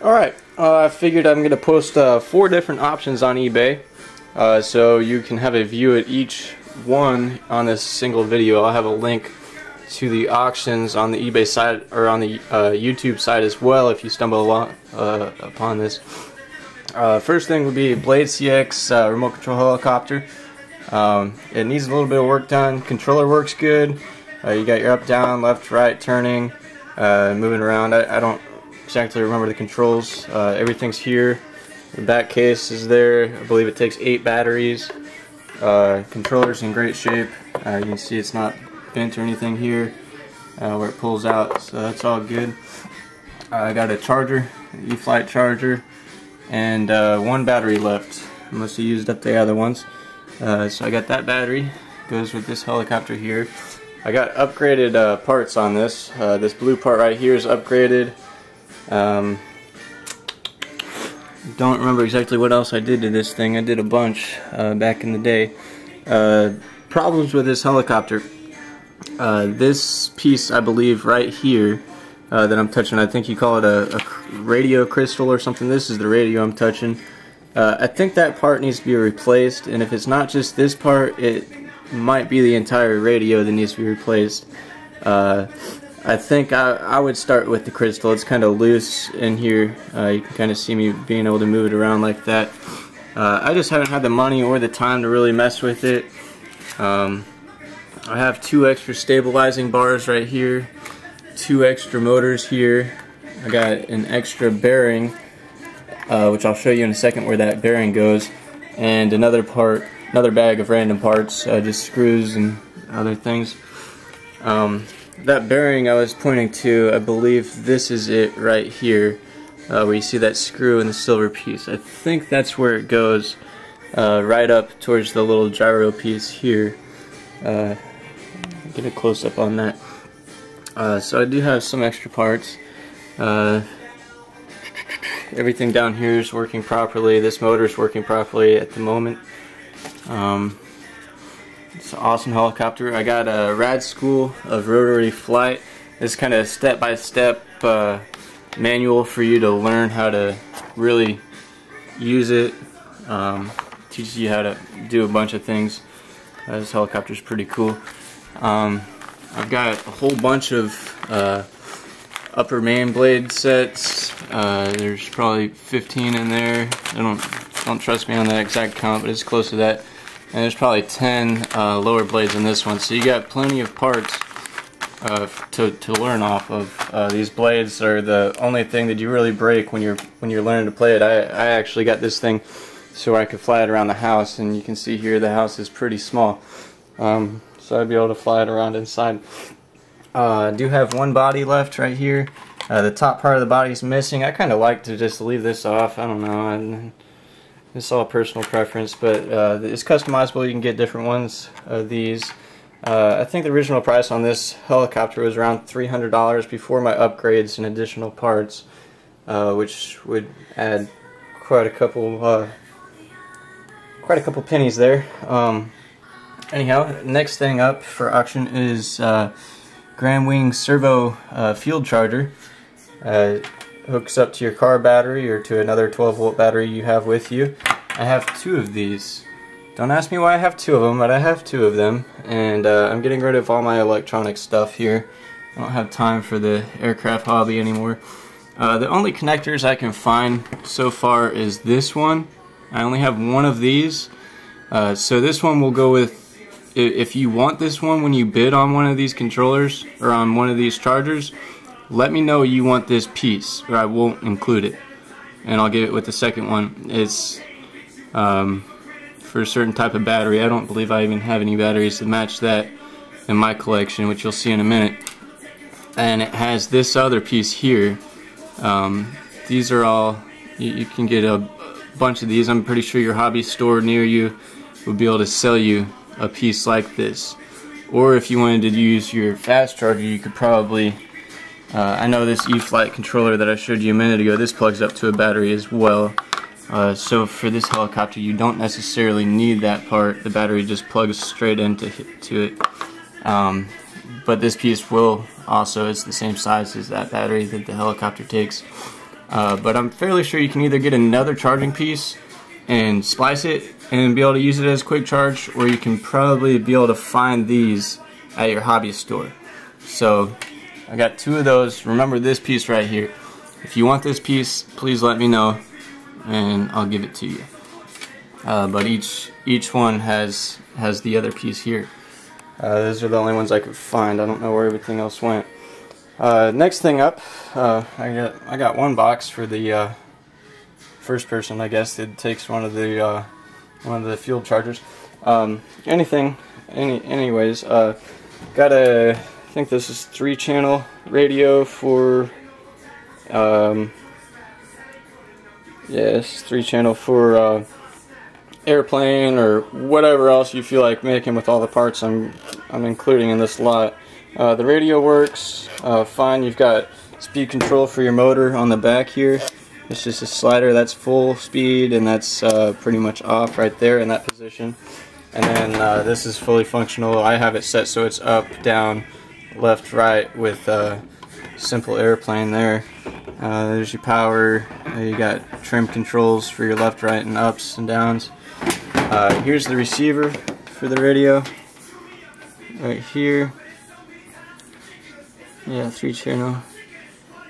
Alright, I figured I'm going to post 4 different options on eBay, so you can have a view at each one on this single video. I'll have a link to the auctions on the eBay side, or on the YouTube side as well, if you stumble upon this. First thing would be Blade CX remote control helicopter. It needs a little bit of work done. Controller works good. You got your up, down, left, right, turning, moving around. I don't exactly remember the controls. Everything's here. The back case is there. I believe it takes 8 batteries. Controller's in great shape. You can see it's not bent or anything here where it pulls out, so that's all good. I got a charger, an E-Flight charger, and 1 battery left. I must have used up the other ones. So I got that battery. Goes with this helicopter here. I got upgraded parts on this. This blue part right here is upgraded. Don't remember exactly what else I did to this thing. I did a bunch back in the day. Problems with this helicopter. This piece, I believe, right here that I'm touching, I think you call it a radio crystal or something. This is the radio I'm touching. I think that part needs to be replaced, and if it's not just this part, it might be the entire radio that needs to be replaced. I think I would start with the crystal. It's kind of loose in here. You can kind of see me being able to move it around like that. I just haven't had the money or the time to really mess with it. I have 2 extra stabilizing bars right here, 2 extra motors here. I got an extra bearing, which I'll show you in a second where that bearing goes, and another bag of random parts, just screws and other things. That bearing I was pointing to, I believe this is it right here, where you see that screw and the silver piece. I think that's where it goes, right up towards the little gyro piece here. Get a close-up on that. So I do have some extra parts. Everything down here is working properly. This motor is working properly at the moment. It's an awesome helicopter. I got a rad school of rotary flight. This kind of step-by-step manual for you to learn how to really use it. Teaches you how to do a bunch of things. This helicopter is pretty cool. I've got a whole bunch of upper main blade sets. There's probably 15 in there. Don't trust me on that exact count, but it's close to that. And there's probably 10 lower blades in this one. So you got plenty of parts to learn off of. These blades are the only thing that you really break when you're learning to play it. I actually got this thing so I could fly it around the house, and you can see here the house is pretty small. So I'd be able to fly it around inside. I do have 1 body left right here. The top part of the body is missing. I kind of like to just leave this off. I don't know. It's all personal preference, but it's customizable. You can get different ones of these. I think the original price on this helicopter was around $300 before my upgrades and additional parts, which would add quite a couple pennies there. Anyhow, next thing up for auction is Grand Wing Servo field charger. Hooks up to your car battery or to another 12-volt battery you have with you. I have 2 of these. Don't ask me why I have 2 of them, but I have 2 of them, and I'm getting rid of all my electronic stuff here. I don't have time for the aircraft hobby anymore. The only connectors I can find so far is this one. I only have 1 of these, so this one will go with. If you want this one when you bid on one of these controllers or on one of these chargers, let me know you want this piece, or I won't include it, and I'll give it with the second one. It's for a certain type of battery. I don't believe I even have any batteries to match that in my collection, which you'll see in a minute. And it has this other piece here. These are all, you can get a bunch of these. I'm pretty sure your hobby store near you would be able to sell you a piece like this. Or if you wanted to use your fast charger, you could probably, I know this E-Flight controller that I showed you a minute ago, this plugs up to a battery as well. So for this helicopter you don't necessarily need that part. The battery just plugs straight into it. But this piece will also, it's the same size as that battery that the helicopter takes. but I'm fairly sure you can either get another charging piece and splice it and be able to use it as quick charge, or you can probably be able to find these at your hobby store. So I got 2 of those. Remember this piece right here. If you want this piece, please let me know and I'll give it to you. But each one has the other piece here. Those are the only ones I could find. I don't know where everything else went. Next thing up, I got one box for the first person, I guess, that takes one of the field chargers. Anyways, got a, I think this is 3-channel radio for, yes, 3-channel for airplane or whatever else you feel like making with all the parts I'm including in this lot. The radio works fine. You've got speed control for your motor on the back here. It's just a slider that's full speed, and that's pretty much off right there in that position. And then this is fully functional. I have it set so it's up, down, left, right with simple airplane there. There's your power. You got trim controls for your left, right, and ups and downs. Here's the receiver for the radio right here. Yeah, 3-channel.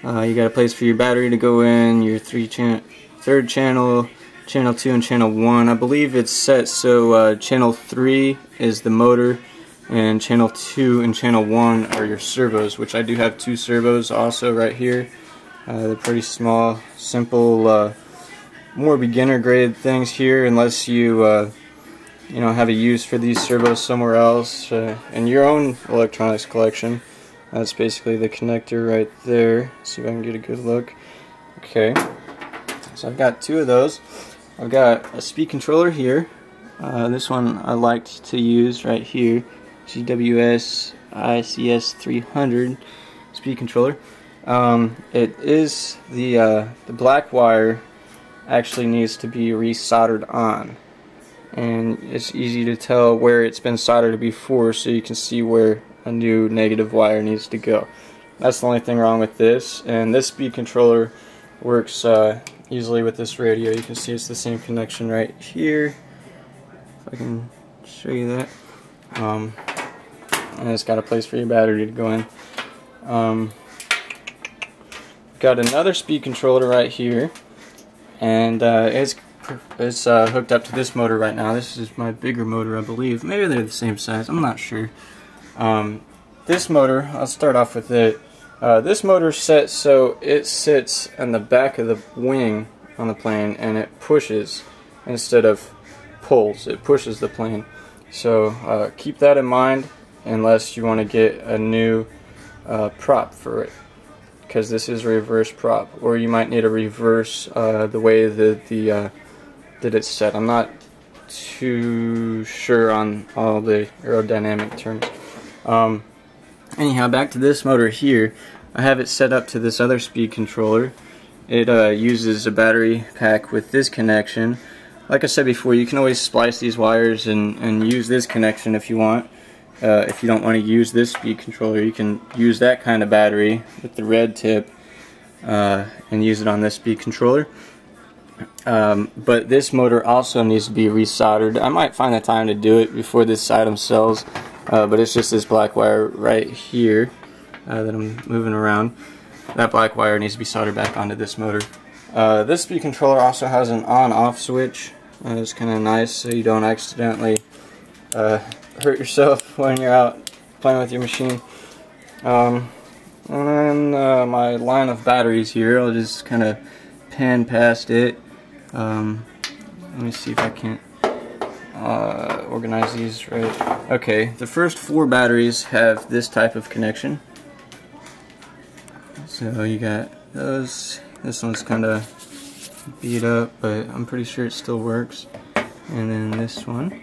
You got a place for your battery to go in, your third channel, channel 2, and channel 1. I believe it's set so channel 3 is the motor, and channel 2 and channel 1 are your servos, which I do have 2 servos also right here. They're pretty small, simple, more beginner grade things here, unless you you know, have a use for these servos somewhere else in your own electronics collection. That's basically the connector right there. Let's see if I can get a good look. Okay, so I've got 2 of those. I've got a speed controller here. This one I liked to use right here. GWS ICS 300 speed controller. It is the black wire actually needs to be resoldered on, and it's easy to tell where it's been soldered before, so you can see where a new negative wire needs to go. That's the only thing wrong with this, and this speed controller works easily with this radio. You can see it's the same connection right here, if I can show you that, and it's got a place for your battery to go in. Got another speed controller right here, and it's hooked up to this motor right now. This is my bigger motor, I believe. Maybe they're the same size, I'm not sure. This motor, I'll start off with it. This motor set so it sits in the back of the wing on the plane, and it pushes instead of pulls. It pushes the plane. So keep that in mind unless you want to get a new prop for it, because this is a reverse prop, or you might need to reverse the way that it's set. I'm not too sure on all the aerodynamic terms. Anyhow, back to this motor here. I have it set up to this other speed controller. It uses a battery pack with this connection. Like I said before, you can always splice these wires and use this connection if you want. If you don't want to use this speed controller, you can use that kind of battery with the red tip and use it on this speed controller. But this motor also needs to be resoldered. I might find the time to do it before this item sells, but it's just this black wire right here that I'm moving around. That black wire needs to be soldered back onto this motor. This speed controller also has an on-off switch. It's kind of nice so you don't accidentally hurt yourself when you're out playing with your machine. And then my line of batteries here, I'll just kind of pan past it. Let me see if I can organize these right. Okay, the first 4 batteries have this type of connection. So you got those. This one's kind of beat up, but I'm pretty sure it still works. And then this one.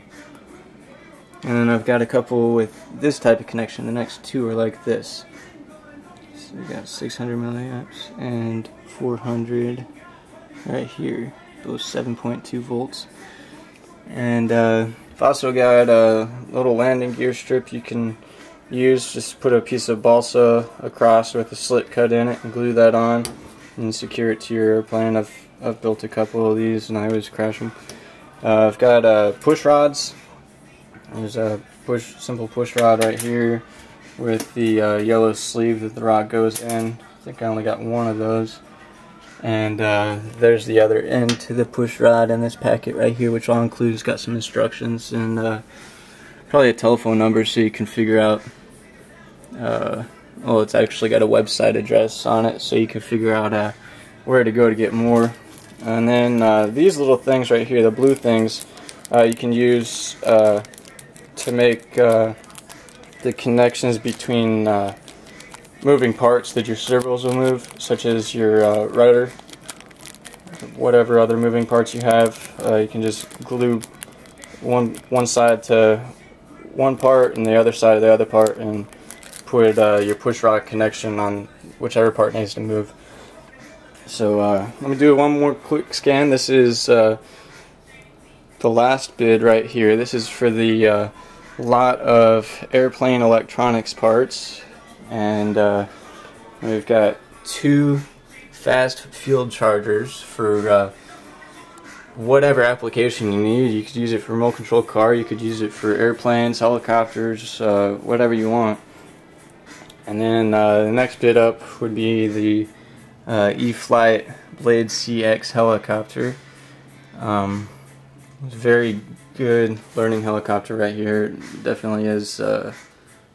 And then I've got a couple with this type of connection. The next 2 are like this. So we got 600 milliamps and 400 right here. Those 7.2 volts. And I've also got a little landing gear strip you can use. Just put a piece of balsa across with a slit cut in it and glue that on. and secure it to your airplane. I've built a couple of these and I always crash them. I've got push rods. There's a simple push rod right here with the yellow sleeve that the rod goes in. I think I only got one of those. And there's the other end to the push rod in this packet right here, which I'll include. It's got some instructions and probably a telephone number so you can figure out, well, it's actually got a website address on it so you can figure out where to go to get more. And then these little things right here, the blue things, you can use to make the connections between moving parts that your servos will move, such as your rudder, whatever other moving parts you have. You can just glue one side to one part and the other side to the other part, and put your push rod connection on whichever part needs to move. So let me do one more quick scan. This is the last bid right here. This is for the lot of airplane electronics parts, and we've got 2 fast field chargers for whatever application you need. You could use it for a remote control car, you could use it for airplanes, helicopters, whatever you want. And then the next bid up would be the E-Flight Blade CX helicopter. It's a very good learning helicopter right here. It definitely is a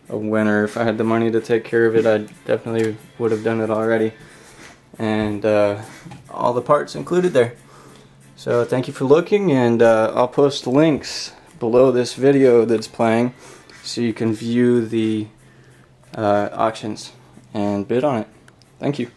winner. If I had the money to take care of it, I definitely would have done it already. And all the parts included there. So thank you for looking, and I'll post links below this video that's playing so you can view the auctions and bid on it. Thank you.